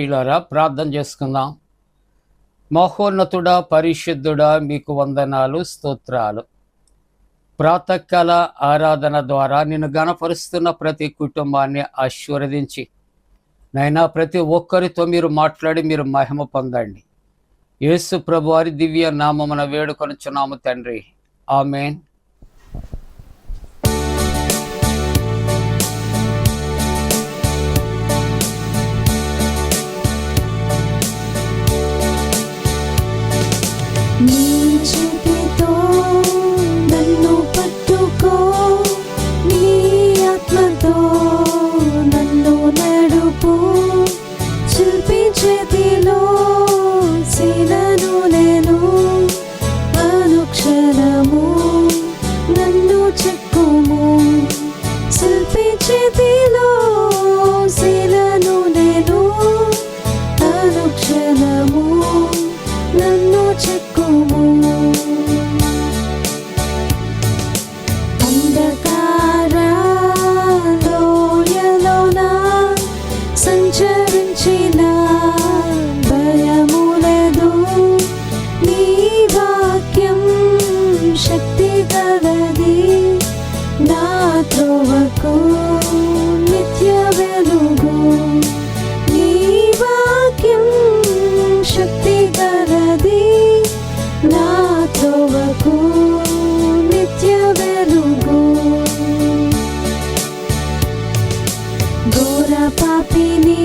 ప్రియులారా, ప్రార్థన చేసుకుందాం. మహోన్నతుడా, పరిశుద్ధుడా, మీకు వందనాలు, స్తోత్రాలు. ప్రాతకాల ఆరాధన ద్వారా నిన్ను గణపరుస్తున్న ప్రతి కుటుంబాన్ని ఆశీర్వదించి నైనా ప్రతి ఒక్కరితో మీరు మాట్లాడి మీరు మహిమ పొందండి. యేసు ప్రభువారి దివ్య నామమున వేడుకొనుచున్నాము తండ్రి, ఆమేన్. నీ చేతితో నన్ను పట్టుకో, నీ ఆత్మతో నన్ను నడుపు, శిల్పి చేతిలో శిలను నేను, అనుక్షణము నన్ను చెక్కుము, శిల్పి చేతిలో శిలను నేను, అనుక్షణము నన్ను చెక్కుము. అంధకార లోయలోన సంచరించిన భయము లేదు, నీ వాక్యం శక్తి గలది, నా త్రోవకు నిత్య వెలుగు, నీ వాక్యం శక్తి గలది, నా త్రోవకు నిత్య వెలుగు. ఘోర పాపిని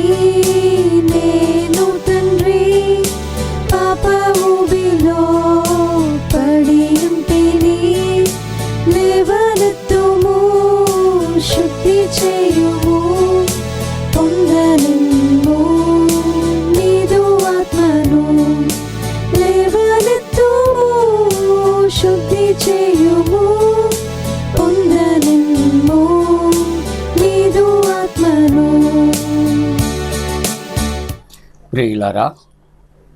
నేను తండ్రి, పాప ఊబిలో పడి ఉంటిని, లేవనెత్తుము, శుద్ధి చేయుము, పొందనిమ్ము నీదు ఆత్మను, లేవనెత్తుము, శుద్ధి చేయుము, పొందనిమ్ము నీదు ఆత్మను. ప్రియులారా,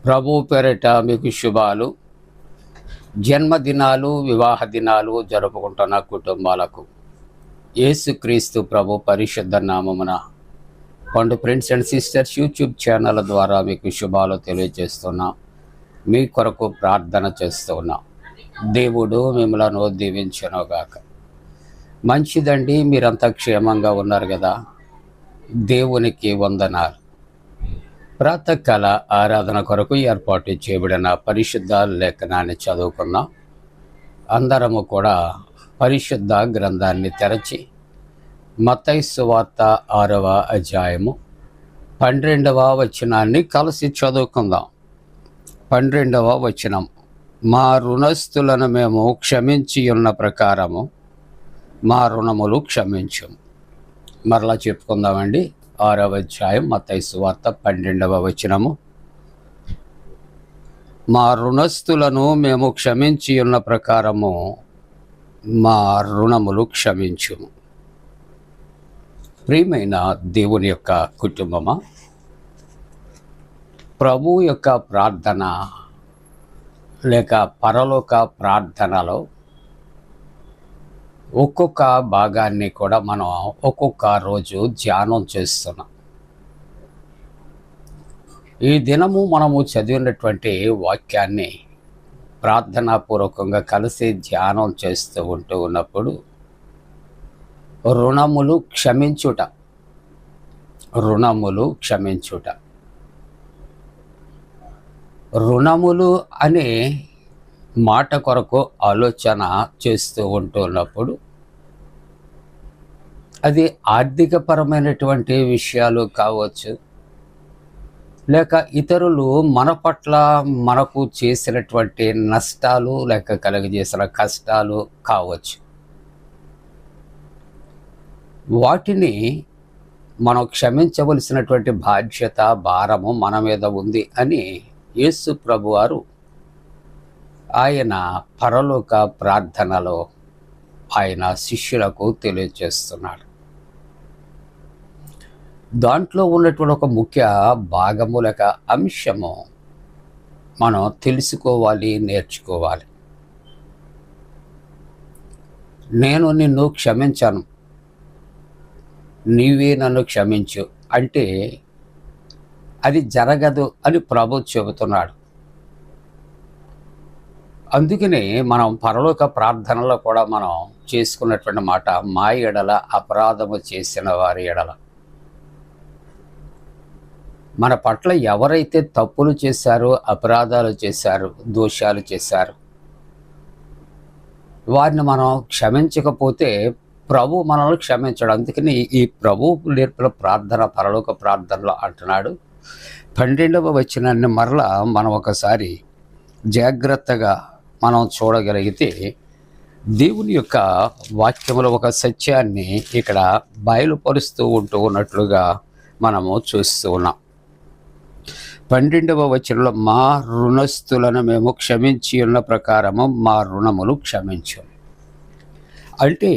ప్రభు పేరిట మీకు శుభాలు. జన్మదినాలు, వివాహ దినాలు జరుపుకుంటున్న కుటుంబాలకు యేసుక్రీస్తు ప్రభు పరిశుద్ధ నామమున పండు friends and sisters YouTube channel ద్వారా మీకు శుభాలు తెలియజేస్తున్నాం. మీ కొరకు ప్రార్థన చేస్తున్నాం. దేవుడు మిమ్మలను దీవించునుగాక. మంచిదండి, మీరంతా క్షేమంగా ఉన్నారు కదా, దేవునికి వందనాలు. ప్రాతకాల ఆరాధన కొరకు ఏర్పాటు చేయబడిన పరిశుద్ధ లేఖనాన్ని చదువుకున్నాం. అందరము కూడా పరిశుద్ధ గ్రంథాన్ని తెరచి మత్తయి సువార్త 6వ అధ్యాయము 12వ వచనాన్ని కలిసి చదువుకుందాం. 12వ వచనం, మా రుణస్థులను మేము క్షమించి ఉన్న ప్రకారము మా రుణములు క్షమించము. మరలా చెప్పుకుందామండి. 6వ అధ్యాయం మత్తయి సువార్త 12వ వచనము, మా రుణస్థులను మేము క్షమించి ఉన్న ప్రకారము మా రుణములు క్షమించుము. ప్రియమైన దేవుని యొక్క కుటుంబమా, ప్రభు యొక్క ప్రార్థన లేక పరలోక ప్రార్థనలో ఒక్కొక్క భాగాన్ని కూడా మనం ఒక్కొక్క రోజు ధ్యానం చేస్తున్నాం. ఈ దినము మనము చదివినటువంటి వాక్యాన్ని ప్రార్థనాపూర్వకంగా కలిసి ధ్యానం చేస్తూ ఉన్నప్పుడు రుణములు క్షమించుట, రుణములు క్షమించుట, రుణములు అనే మాట కొరకు ఆలోచన చేస్తూ ఉన్నప్పుడు అది ఆర్థికపరమైనటువంటి విషయాలు కావచ్చు, లేక ఇతరులు మన పట్ల మనకు చేసినటువంటి నష్టాలు లేక కలుగజేసిన కష్టాలు కావచ్చు. వాటిని మనం క్షమించవలసినటువంటి బాధ్యత, భారము మన మీద ఉంది అని యేసు ప్రభువారు ఆయన పరలోక ప్రార్థనలో ఆయన శిష్యులకు తెలియజేస్తున్నాడు. దాంట్లో ఉన్నటువంటి ఒక ముఖ్య భాగము లేక అంశము మనం తెలుసుకోవాలి, నేర్చుకోవాలి. నేను నిన్ను క్షమించాను, నీవే నన్ను క్షమించు అంటే అది జరగదు అని ప్రభు చెబుతున్నాడు. అందుకని మనం పరలోక ప్రార్థనలో కూడా మనం చేసుకున్నటువంటి మాట, మా ఎడల అపరాధము చేసిన వారి ఎడల. మన పట్ల ఎవరైతే తప్పులు చేశారో, అపరాధాలు చేశారు, దోషాలు చేశారు, వారిని మనం క్షమించకపోతే ప్రభు మనల్ని క్షమించడు. అందుకని ఈ ప్రభు నేర్పిన ప్రార్థన, పరలోక ప్రార్థనలో అంటున్నాడు. 12వ వచనాన్ని మరలా మనం ఒకసారి జాగ్రత్తగా మనం చూడగలిగితే దేవుని యొక్క వాక్యములో ఒక సత్యాన్ని ఇక్కడ బయలుపరుస్తూ ఉన్నట్లుగా మనము చూస్తూ ఉన్నాం. 12వ వచనంలో, మా రుణస్థులను మేము క్షమించి ఉన్న ప్రకారము మా రుణములు క్షమించు. అంటే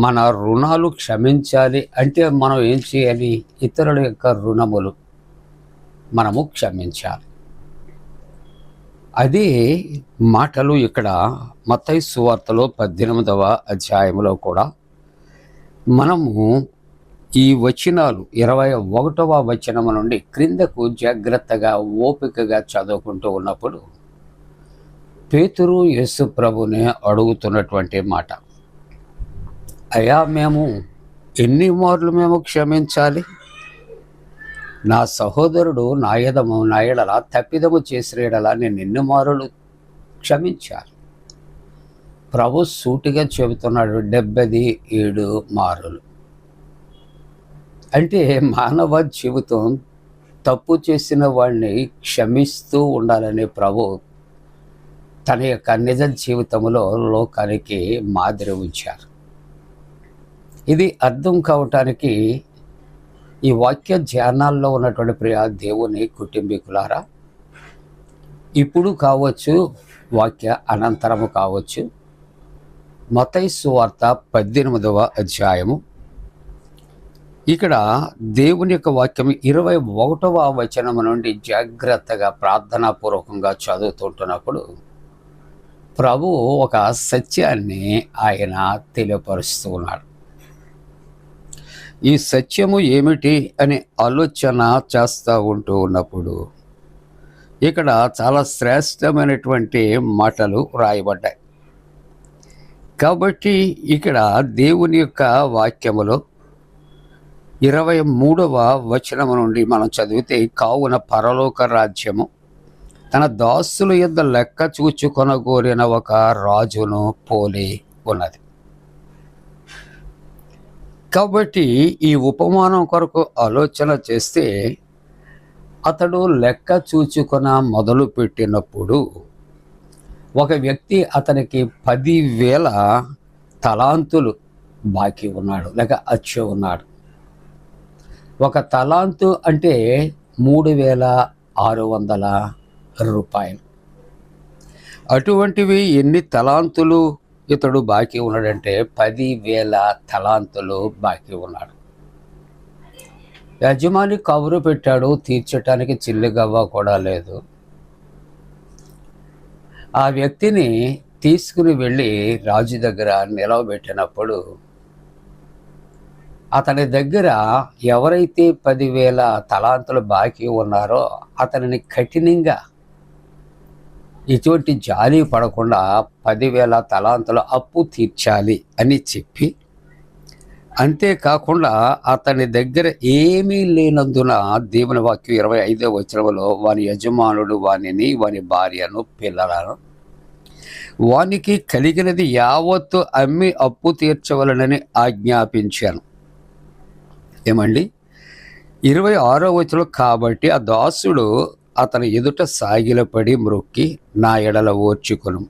మన రుణాలు క్షమించాలి అంటే మనం ఏం చేయాలి? ఇతరుల యొక్క రుణములు మనము క్షమించాలి. అదే మాటలు ఇక్కడ మత్తయి సువార్తలో 18వ అధ్యాయంలో కూడా మనము ఈ వచనాలు 21వ వచనము నుండి క్రిందకు జాగ్రత్తగా ఓపికగా చదువుకుంటూ ఉన్నప్పుడు పేతురు యేసు ప్రభుని అడుగుతున్నటువంటి మాట, అయ్యా, మేము ఎన్ని మార్లు మేము క్షమించాలి? నా సహోదరుడు నా ఎడల తప్పిదము చేసిన ఎడల నేను ఎన్ని మారులు క్షమించాలి? ప్రభు సూటిగా చెబుతున్నాడు, 77 మారులు. అంటే మానవ జీవితం తప్పు చేసిన వాడిని క్షమిస్తూ ఉండాలని ప్రభు తన యొక్క నిజ జీవితంలో లోకానికి మాదిరి ఉంచారు. ఇది అర్థం కావటానికి ఈ వాక్య ధ్యానాల్లో ఉన్నటువంటి ప్రియ దేవుని కుటుంబీకులారా, ఇప్పుడు కావచ్చు, వాక్య అనంతరము కావచ్చు, మత్తయి సువార్త 18వ అధ్యాయము, ఇక్కడ దేవుని యొక్క వాక్యం 21వ వచనము నుండి జాగ్రత్తగా ప్రార్థనాపూర్వకంగా చదువుతుంటున్నప్పుడు ప్రభు ఒక సత్యాన్ని ఆయన తెలియపరుస్తూ ఉన్నాడు. ఈ సత్యము ఏమిటి అని ఆలోచన చేస్తూ ఉన్నప్పుడు ఇక్కడ చాలా శ్రేష్టమైనటువంటి మాటలు రాయబడ్డాయి. కాబట్టి ఇక్కడ దేవుని యొక్క వాక్యములో 23వ వచనము నుండి మనం చదివితే, కావున పరలోక రాజ్యము తన దాసుల యొద్ద లెక్క చూచుకొనగోరిన ఒక రాజును పోలి ఉన్నది. కాబట్టి ఈ ఉపమానం కొరకు ఆలోచన చేస్తే, అతడు లెక్క చూచుకొన మొదలు పెట్టినప్పుడు ఒక వ్యక్తి అతనికి 10,000 తలాంతులు బాకీ ఉన్నాడు, లేక అచ్చు ఉన్నాడు. ఒక తలాంతు అంటే 3,600 రూపాయలు. అటువంటివి ఎన్ని తలాంతులు ఇతడు బాకీ ఉన్నాడంటే 10,000 తలాంతులు బాకీ ఉన్నాడు. యజమాని కబురు పెట్టాడు, తీర్చటానికి చిల్లిగవ్వ కూడా లేదు. ఆ వ్యక్తిని తీసుకుని వెళ్ళి రాజు దగ్గర నిలవబెట్టినప్పుడు అతని దగ్గర ఎవరైతే 10,000 తలాంతులు బాకీ ఉన్నారో అతనిని కఠినంగా, ఎటువంటి జాలి పడకుండా 10,000 తలాంతుల అప్పు తీర్చాలి అని చెప్పి, అంతేకాకుండా అతని దగ్గర ఏమీ లేనందున దేవుని వాక్యం 25వ వచనంలో, వాని యజమానుడు వానిని, వాని భార్యను, పిల్లలను, వానికి కలిగినది యావత్తు అమ్మి అప్పు తీర్చవలనని ఆజ్ఞాపించాను. ఏమండి, 26వ వచనం, కాబట్టి ఆ దాసుడు అతని ఎదుట సాగిలపడి మ్రొక్కి, నా ఎడల ఓర్చుకొను,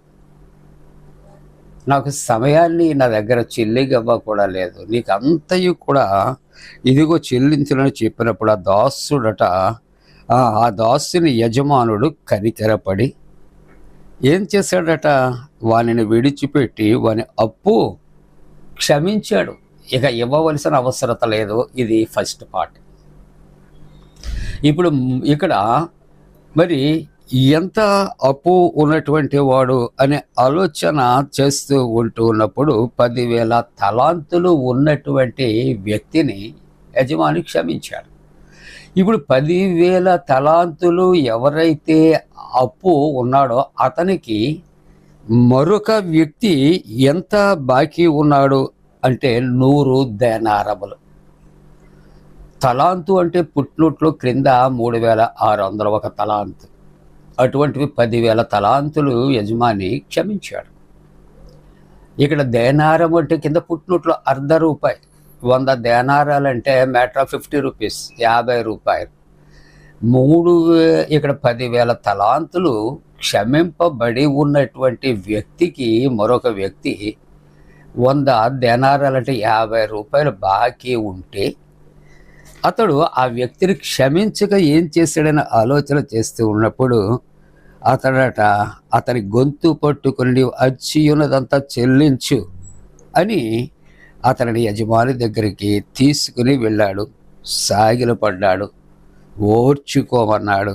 నాకు సమయాన్ని నా దగ్గర చెల్లిగవ్వ కూడా లేదు, నీకు అంతయు కూడా ఇదిగో చెల్లించాలని చెప్పినప్పుడు ఆ దాసుడట, ఆ దాసుని యజమానుడు కనికరపడి ఏం చేశాడట? వానిని విడిచిపెట్టి వాని అప్పు క్షమించాడు. ఇక ఇవ్వవలసిన అవసరత లేదు. ఇది ఫస్ట్ పార్ట్. ఇప్పుడు ఇక్కడ మరి ఎంత అప్పు ఉన్నటువంటి వాడు అనే ఆలోచన చేస్తూ ఉన్నప్పుడు 10,000 తలాంతులు ఉన్నటువంటి వ్యక్తిని యజమాని క్షమించాడు. ఇప్పుడు 10,000 తలాంతులు ఎవరైతే అప్పు ఉన్నాడో అతనికి మరొక వ్యక్తి ఎంత బాకీ ఉన్నాడు అంటే 100 దేనారములు. తలాంతు అంటే పుట్నూట్లో క్రింద 3,600 ఒక తలాంతు. అటువంటివి 10,000 తలాంతులు యజమాని క్షమించాడు. ఇక్కడ దేనారం అంటే కింద పుట్నూట్లో ₹1 100 దేనారాలంటే మ్యాటర్ ఆఫ్ 50 రూపీస్, ₹50. ఇక్కడ 10,000 తలాంతులు క్షమింపబడి ఉన్నటువంటి వ్యక్తికి మరొక వ్యక్తి 100 దేనారాలంటే ₹50 బాకీ ఉంటే అతడు ఆ వ్యక్తిని క్షమించక ఏం చేశాడని ఆలోచన చేస్తూ ఉన్నప్పుడు అతని గొంతు పట్టుకుని నీవు అచ్చి ఉన్నదంతా చెల్లించు అని అతని యజమాని దగ్గరికి తీసుకుని వెళ్ళాడు. సాగిలపడ్డాడు, ఓర్చుకోమన్నాడు.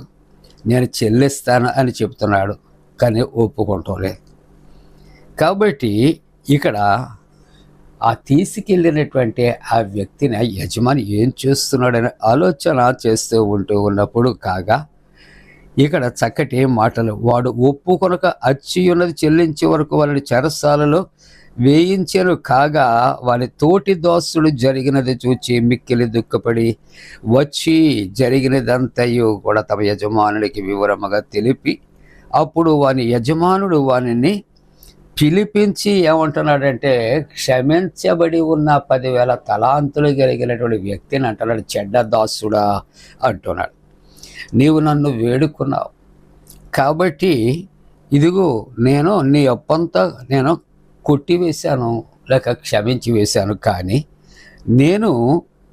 నేను చెల్లిస్తాను అని చెప్తున్నాడు, కానీ ఒప్పుకుంటలేదు. కాబట్టి ఇక్కడ ఆ తీసుకెళ్ళినటువంటి ఆ వ్యక్తిని యజమాని ఏం చేస్తున్నాడని ఆలోచన చేస్తూ ఉన్నప్పుడు కాగా ఇక్కడ చక్కటి మాటలు, వాడు ఒప్పుకొనక అచ్చి ఉన్నది చెల్లించే వరకు వాళ్ళని చెరసాలలో వేయించెను. కాగా వారి తోటి దోస్తుడు జరిగినది చూచి మిక్కిలి దుఃఖపడి వచ్చి జరిగినదంతయు కూడా తమ యజమానుడికి వివరముగా తెలిపి, అప్పుడు వాని యజమానుడు వానిని పిలిపించి ఏమంటున్నాడంటే, క్షమించబడి ఉన్న 10,000 తలాంతులు కలిగినటువంటి వ్యక్తిని అంటున్నాడు, చెడ్డ దాసుడా అంటున్నాడు. నీవు నన్ను వేడుకున్నావు కాబట్టి ఇదిగో నేను నీ అప్పంతా నేను కొట్టివేశాను, లేక క్షమించి వేశాను. కానీ నేను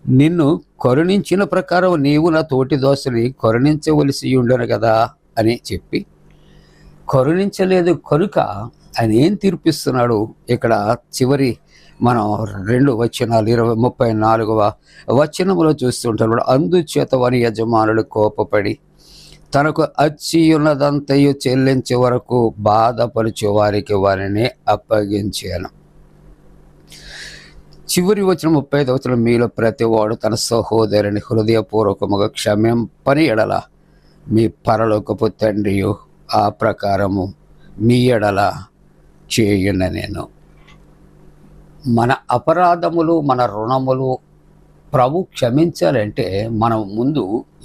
నిన్ను కరుణించిన ప్రకారం నీవు నా తోటి దోస్తుని కరుణించవలసి ఉండను కదా అని చెప్పి కరుణించలేదు కనుక ఆయన ఏం తీర్పిస్తున్నాడు. ఇక్కడ చివరి మనం 2 వచనాలు 34వ వచనములో చూస్తుంటాడు. అందుచేత వాని యజమానుడు కోపపడి తనకు అచ్చి ఉన్నదంతయు చెల్లించే వరకు బాధపరిచే వారికి వారిని అప్పగించాను. చివరి వచనం 35వ వచనం, మీలో ప్రతివాడు తన సహోదరుని హృదయపూర్వకముగా క్షమింపని ఎడల మీ పరలోకపు తండ్రియు ఆ ప్రకారము మీ ఎడల చేయున నేను. మన అపరాధములు మన రుణములు ప్రభు క్షమించాలంటే మనం ముందు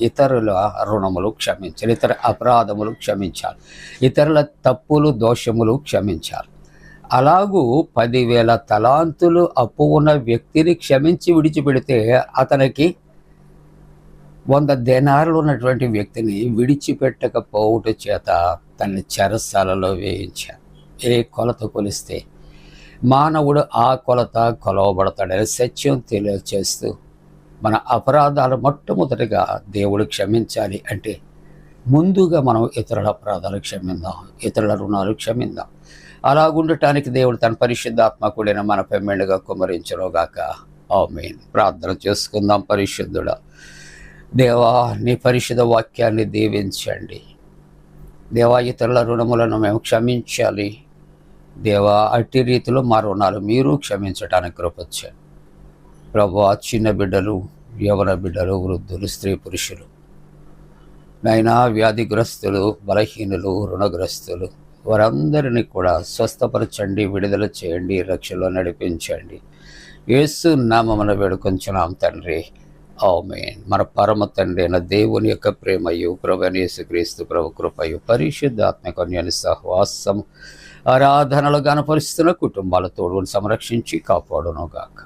ఇతరుల రుణములు క్షమించాలి, ఇతర అపరాధములు క్షమించాలి, ఇతరుల తప్పులు దోషములు క్షమించాలి. అలాగూ 10,000 తలాంతులు అప్పు ఉన్న వ్యక్తిని క్షమించి విడిచిపెడితే అతనికి 100 దేనారులు ఉన్నటువంటి వ్యక్తిని విడిచిపెట్టకపోవుట చేత తనని చెరసాలలో వేయించారు. ఏ కొలత కొలిస్తే మానవుడు ఆ కొలత కొలవబడతాడని సత్యం తెలియచేస్తూ మన అపరాధాలు మొట్టమొదటిగా దేవుడు క్షమించాలి అంటే ముందుగా మనం ఇతరుల అపరాధాలు క్షమిందాం, ఇతరుల రుణాలు క్షమిందాం. అలాగుండటానికి దేవుడు తన పరిశుద్ధాత్మ కూడిన మనపై మెండుగా కుమ్మరించునుగాక. ఆమేన్. ప్రార్థన చేసుకుందాం. పరిశుద్ధుడా దేవా, నీ పరిశుద్ధ వాక్యాన్ని దీవించండి దేవా. ఇతరుల రుణములను మేము క్షమించాలి దేవా. అట్టి రీతిలో మా రుణాలు మీరు క్షమించడానికి కృపొచ్చారు ప్రభువా. చిన్న బిడ్డలు, యవన బిడ్డలు, వృద్ధులు, స్త్రీ పురుషులు నైనా, వ్యాధిగ్రస్తులు, బలహీనులు, రుణగ్రస్తులు వారందరినీ కూడా స్వస్థపరచండి, విడుదల చేయండి, రక్షణలో నడిపించండి. యేసు నామమున వేడుకొంచున్నాం తండ్రి. ఆమేన్. మన పరమ తండ్రి అయిన దేవుని యొక్క ప్రేమయు ప్రభువైన యేసుక్రీస్తు ప్రభు కృపయు పరిశుద్ధాత్మ అన్యోన్య సహవాసం ఆరాధనలు గణపరుస్తున్న కుటుంబాల తోడుని సంరక్షించి కాపాడును గాక.